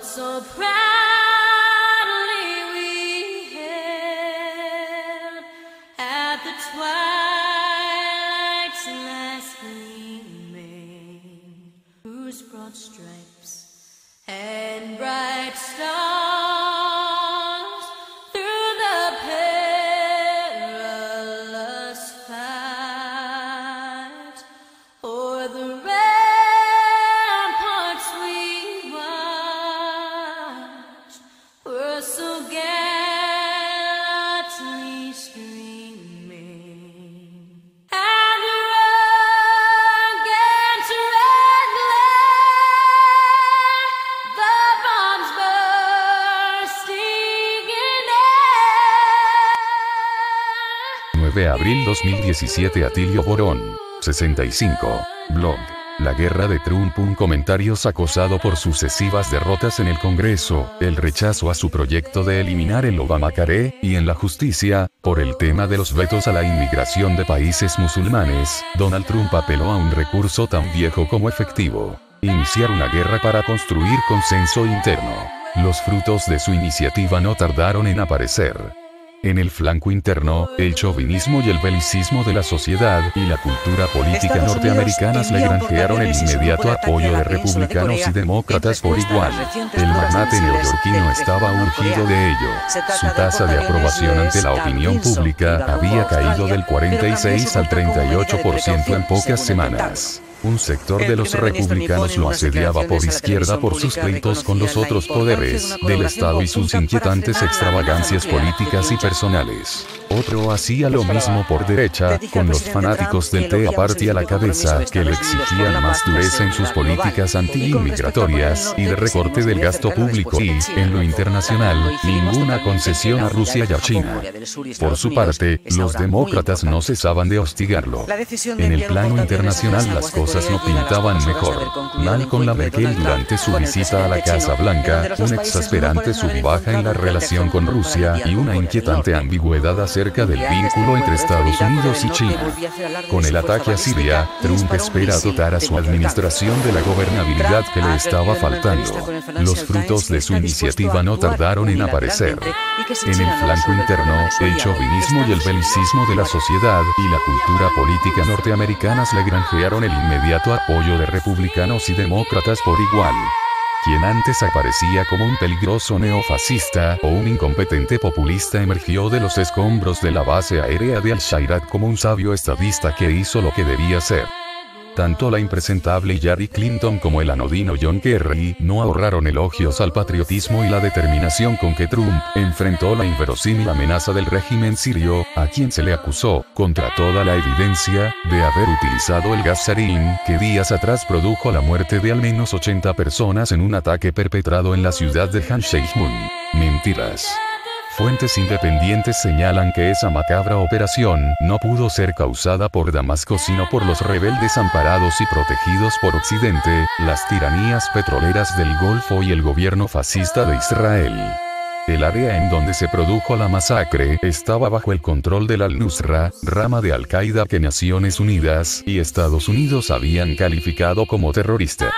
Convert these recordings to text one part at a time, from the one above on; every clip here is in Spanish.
what so proudly we hailed at the twilight's last gleaming, whose broad stripes and bright stars through the perilous fight o'er the ramparts we watched were so gallantly streaming, and the rugged red glare, the bombs bursting in air. 9 de abril 2017. Atilio Borón, 65. Blog. La guerra de Trump. Un comentarios acosado por sucesivas derrotas en el Congreso, el rechazo a su proyecto de eliminar el Obamacare, y en la justicia, por el tema de los vetos a la inmigración de países musulmanes, Donald Trump apeló a un recurso tan viejo como efectivo: iniciar una guerra para construir consenso interno. Los frutos de su iniciativa no tardaron en aparecer. En el flanco interno, el chauvinismo y el belicismo de la sociedad y la cultura política norteamericanas le granjearon el inmediato apoyo de republicanos y demócratas por igual. El magnate neoyorquino estaba urgido de ello. Su tasa de aprobación ante la opinión pública había caído del 46 al 38% en pocas semanas. Un sector de los republicanos lo asediaba por izquierda por sus pleitos con los otros poderes del Estado y sus inquietantes extravagancias políticas y personales. Otro hacía lo mismo por derecha, con los fanáticos del Tea Party a la cabeza, que le exigían más dureza en sus políticas anti-inmigratorias y de recorte del gasto público y, en lo internacional, ninguna concesión a Rusia y a China. Por su parte, los demócratas no cesaban de hostigarlo. En el plano internacional las cosas no pintaban mejor. Mal con la Merkel durante su visita a la Casa Blanca, una exasperante sub-y-baja en la relación con Rusia y una inquietante ambigüedad acerca del vínculo entre Estados Unidos y China. Con el ataque a Siria, Trump espera dotar a su administración de la gobernabilidad que le estaba faltando. Los frutos de su iniciativa no tardaron en aparecer. En el flanco interno, el chauvinismo y el belicismo de la sociedad y la cultura política norteamericanas le granjearon el inmediato apoyo de republicanos y demócratas por igual. Quien antes aparecía como un peligroso neofascista o un incompetente populista emergió de los escombros de la base aérea de Al-Shairat como un sabio estadista que hizo lo que debía hacer. Tanto la impresentable Hillary Clinton como el anodino John Kerry no ahorraron elogios al patriotismo y la determinación con que Trump enfrentó la inverosímil amenaza del régimen sirio, a quien se le acusó, contra toda la evidencia, de haber utilizado el gas sarín, que días atrás produjo la muerte de al menos 80 personas en un ataque perpetrado en la ciudad de Han Sheikhoun. Mentiras. Fuentes independientes señalan que esa macabra operación no pudo ser causada por Damasco sino por los rebeldes amparados y protegidos por Occidente, las tiranías petroleras del Golfo y el gobierno fascista de Israel. El área en donde se produjo la masacre estaba bajo el control del Al-Nusra, rama de Al-Qaeda que Naciones Unidas y Estados Unidos habían calificado como terrorista.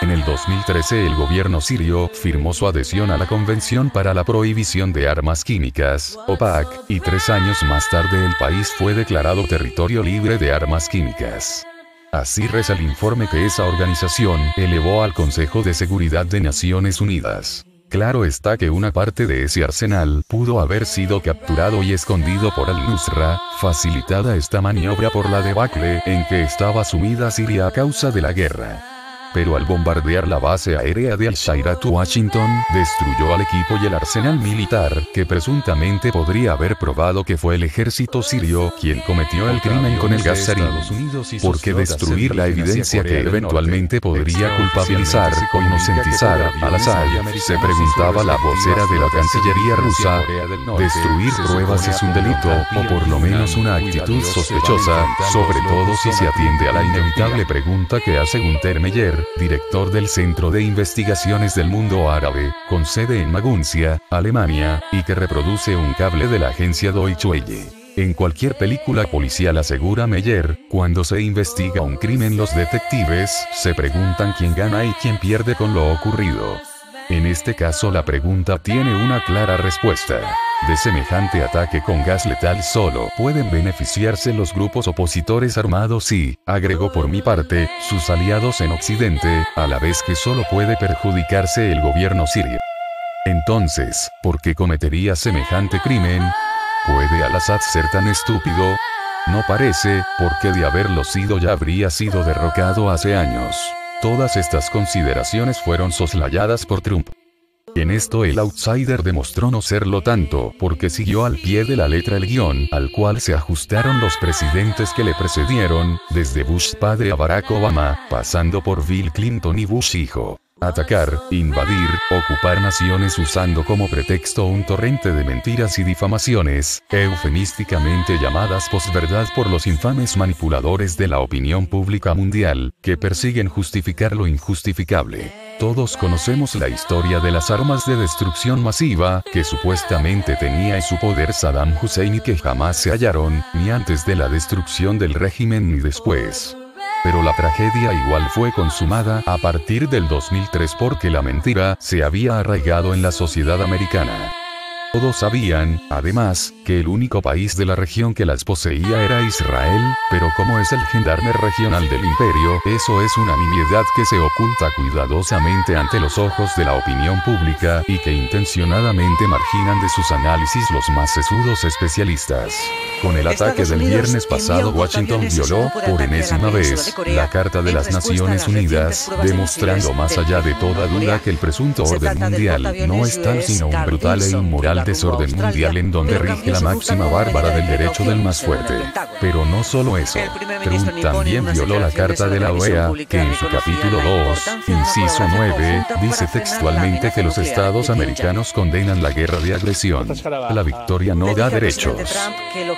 En el 2013 el gobierno sirio firmó su adhesión a la Convención para la Prohibición de Armas Químicas, OPAC, y 3 años más tarde el país fue declarado territorio libre de armas químicas. Así reza el informe que esa organización elevó al Consejo de Seguridad de Naciones Unidas. Claro está que una parte de ese arsenal pudo haber sido capturado y escondido por Al-Nusra, facilitada esta maniobra por la debacle en que estaba sumida Siria a causa de la guerra. Pero al bombardear la base aérea de Al-Shairat, Washington destruyó al equipo y el arsenal militar, que presuntamente podría haber probado que fue el ejército sirio quien cometió el crimen con el gas sarín. Porque destruir la evidencia que eventualmente podría culpabilizar o inocentizar a Al-Assad, se preguntaba la vocera de la Cancillería rusa. Destruir pruebas es un delito, o por lo menos una actitud sospechosa, sobre todo si se atiende a la inevitable pregunta que hace Günter Meyer, director del Centro de Investigaciones del Mundo Árabe, con sede en Maguncia, Alemania, y que reproduce un cable de la agencia Deutsche Welle. En cualquier película policial, asegura Meyer, cuando se investiga un crimen los detectives se preguntan quién gana y quién pierde con lo ocurrido. En este caso la pregunta tiene una clara respuesta. De semejante ataque con gas letal solo pueden beneficiarse los grupos opositores armados y, agregó por mi parte, sus aliados en Occidente, a la vez que solo puede perjudicarse el gobierno sirio. Entonces, ¿por qué cometería semejante crimen? ¿Puede Al-Assad ser tan estúpido? No parece, porque de haberlo sido ya habría sido derrocado hace años. Todas estas consideraciones fueron soslayadas por Trump. En esto el outsider demostró no serlo tanto, porque siguió al pie de la letra el guión, al cual se ajustaron los presidentes que le precedieron, desde Bush padre a Barack Obama, pasando por Bill Clinton y Bush hijo. Atacar, invadir, ocupar naciones usando como pretexto un torrente de mentiras y difamaciones, eufemísticamente llamadas posverdad por los infames manipuladores de la opinión pública mundial, que persiguen justificar lo injustificable. Todos conocemos la historia de las armas de destrucción masiva, que supuestamente tenía en su poder Saddam Hussein y que jamás se hallaron, ni antes de la destrucción del régimen ni después. Pero la tragedia igual fue consumada a partir del 2003 porque la mentira se había arraigado en la sociedad americana. Todos sabían, además, que el único país de la región que las poseía era Israel, pero como es el gendarme regional del imperio, eso es una nimiedad que se oculta cuidadosamente ante los ojos de la opinión pública y que intencionadamente marginan de sus análisis los más sesudos especialistas. Con el ataque del viernes pasado, Washington violó, por enésima vez, la Carta de las Naciones Unidas, demostrando más allá de toda duda que el presunto orden mundial no es tal sino un brutal e inmoral desorden mundial en donde rige la máxima bárbara del derecho del más fuerte. Pero no solo eso. Trump también violó la Carta de la OEA, que en su capítulo 2, inciso 9, dice textualmente que los estados americanos condenan la guerra de agresión. La victoria no da derechos.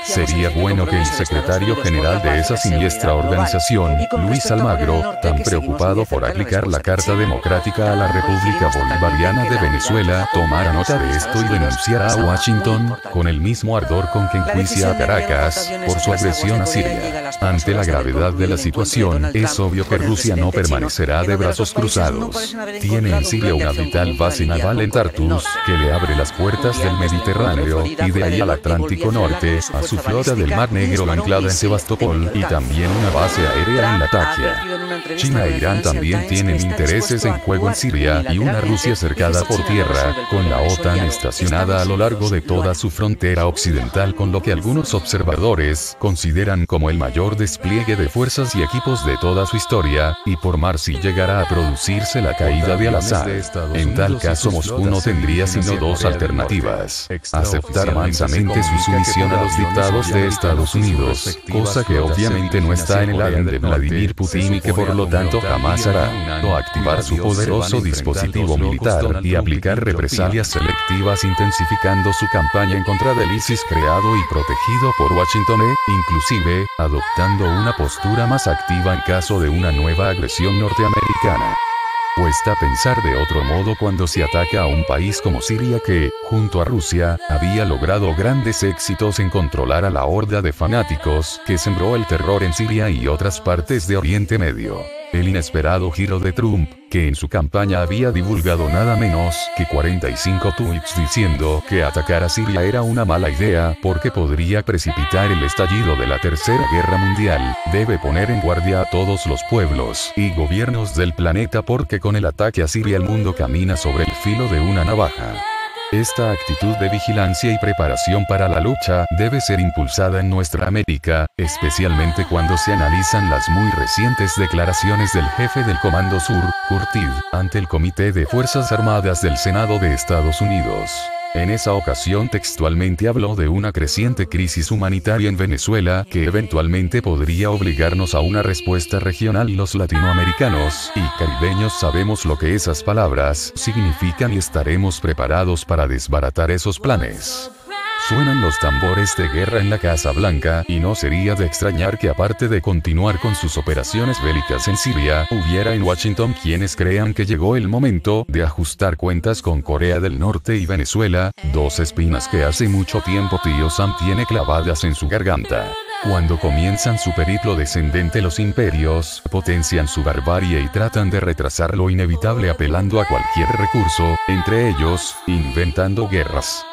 Sería bueno que el secretario general de esa siniestra organización, Luis Almagro, tan preocupado por aplicar la Carta Democrática a la República Bolivariana de Venezuela, tomara nota de esto y denunciara a Washington, con el mismo ardor con que enjuicia a Caracas, por su agresión a Siria. Ante la gravedad de la situación, es obvio que Rusia no permanecerá de brazos cruzados. Tiene en Siria una vital base naval en Tartus, que le abre las puertas del Mediterráneo, y de ahí al Atlántico Norte, a su flota del Mar Negro anclada en Sebastopol, y también una base aérea en Latakia. China e Irán también tienen intereses en juego en Siria y una Rusia cercada por tierra, con la OTAN estacionada a lo largo de toda su frontera occidental, con lo que algunos observadores consideran como el mayor despliegue de fuerzas y equipos de toda su historia, y por mar si llegara a producirse la caída de Al-Assad. En tal caso Moscú no tendría sino dos alternativas: aceptar mansamente su sumisión a los dictados de Estados Unidos, cosa que obviamente no está en el ADN de Vladimir Putin y que por lo tanto jamás hará, o activar su poderoso dispositivo militar y aplicar represalias selectivas intensificando su campaña en contra del ISIS creado y protegido por Washington inclusive, adoptando una postura más activa en caso de una nueva agresión norteamericana. Cuesta pensar de otro modo cuando se ataca a un país como Siria que, junto a Rusia, había logrado grandes éxitos en controlar a la horda de fanáticos que sembró el terror en Siria y otras partes de Oriente Medio. El inesperado giro de Trump, que en su campaña había divulgado nada menos que 45 tweets diciendo que atacar a Siria era una mala idea porque podría precipitar el estallido de la Tercera Guerra Mundial, debe poner en guardia a todos los pueblos y gobiernos del planeta porque con el ataque a Siria el mundo camina sobre el filo de una navaja. Esta actitud de vigilancia y preparación para la lucha debe ser impulsada en nuestra América, especialmente cuando se analizan las muy recientes declaraciones del jefe del Comando Sur, Curtis, ante el Comité de Fuerzas Armadas del Senado de Estados Unidos. En esa ocasión textualmente habló de una creciente crisis humanitaria en Venezuela que eventualmente podría obligarnos a una respuesta regional. Los latinoamericanos y caribeños sabemos lo que esas palabras significan y estaremos preparados para desbaratar esos planes. Suenan los tambores de guerra en la Casa Blanca y no sería de extrañar que aparte de continuar con sus operaciones bélicas en Siria, hubiera en Washington quienes crean que llegó el momento de ajustar cuentas con Corea del Norte y Venezuela, dos espinas que hace mucho tiempo Tío Sam tiene clavadas en su garganta. Cuando comienzan su periplo descendente, los imperios potencian su barbarie y tratan de retrasar lo inevitable apelando a cualquier recurso, entre ellos, inventando guerras.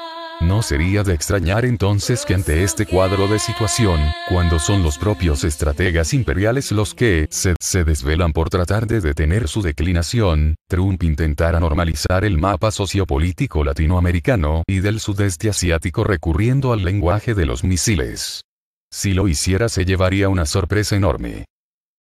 No sería de extrañar entonces que ante este cuadro de situación, cuando son los propios estrategas imperiales los que se desvelan por tratar de detener su declinación, Trump intentara normalizar el mapa sociopolítico latinoamericano y del sudeste asiático recurriendo al lenguaje de los misiles. Si lo hiciera se llevaría una sorpresa enorme.